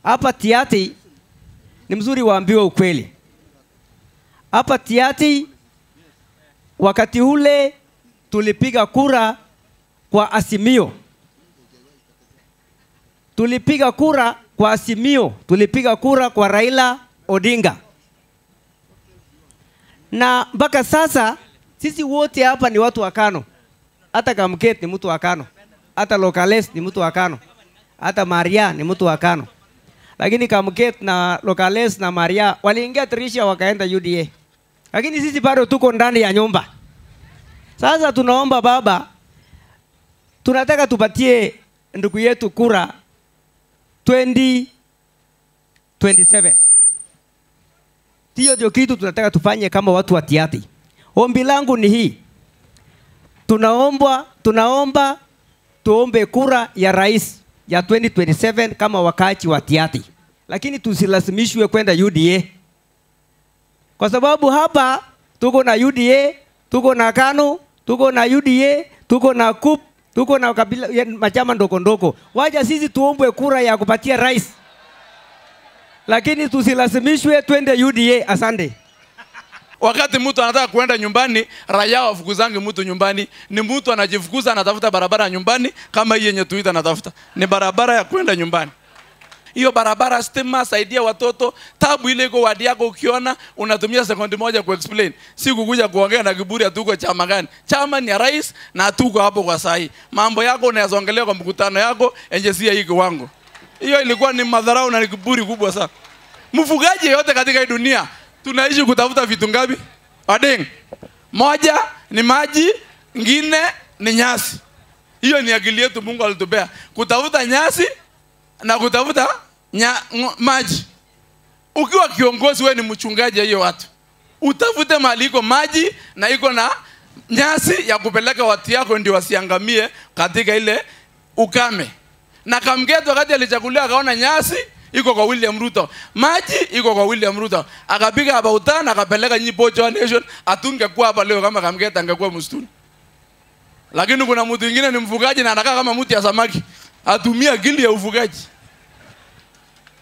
hapa Tiaty ni mzuri waambiwe ukweli. Hapa Tiaty wakati ule tulipiga kura kwa Azimio. Tulipiga kura kwa Azimio, tulipiga kura kwa Raila Odinga. Na mpaka sasa sisi wote hapa ni watu wa KANU. Hata Kamket ni mtu wa KANU. Hata Lokales ni mtu wa KANU. Hata Maria ni mtu wa KANU. Lakini Kamket na Lokales na Maria waliingia dirisha wakaenda UDA. Lakini sisi bado tuko ndani ya nyumba. Sasa tunaomba baba, tunataka tupatie ndugu yetu kura 2027. Hiyo ndio kitu tunataka tufanye kama watu wa Tiaty. Ombi langu ni hii. Tunaomba tuombe kura ya rais ya 2027 kama wakaaji wa Tiaty. Lakini tusilazimishwe kwenda UDA. Kwa sababu hapa tuko na UDA, tuko na KANU, tuko na UDA, tuko na KUP, tuko na kabila machama ndoko ndoko. Wacha sisi tuombe kura ya kupatia rais. Lakini tusilazimishwe twende UDA. Asante. Wakati mtu anataka kuenda nyumbani, raia wafukuzange mtu nyumbani. Ni mtu anajifukuza, anatafuta barabara nyumbani kama hii yenye tuita anatafuta. Ni barabara ya kwenda nyumbani. Hiyo barabara stima, saidia watoto. Tabu ile iko wadi yako ukiona, unatumia sekondi moja kuexplain. Si kukuja kuongea na kiburi atuko chama gani. Chama ni ya rais na atuko hapo kwa sahi. Mambo yako unayazongelea kwa mkutano yako, enje si hiki wangu. Hiyo ilikuwa ni madharau na kiburi kubwa sana. Mfugaji yote katika hii dunia tunaishi kutafuta vitu ngapi? Adeng. Moja ni maji, ngine ni nyasi. Hiyo ni akili yetu Mungu alitupea. Kutafuta nyasi na kutafuta maji. Ukiwa kiongozi wewe ni mchungaji hiyo watu. Utafute mahali iko maji na iko na nyasi ya kupeleka watu yako ndio wasiangamie katika ile ukame. Na Kamket wakati alichaguliwa akaona nyasi iko kwa William Ruto, maji iko kwa William Ruto, akapiga hapa utana akapeleka Nyipocho Nation, atungekuwa hapa leo kama Kamket angekuwa msituni. Lakini kuna mtu mwingine ni mfugaji na anakaa kama mtu ya samaki, atumia akili ya ufugaji.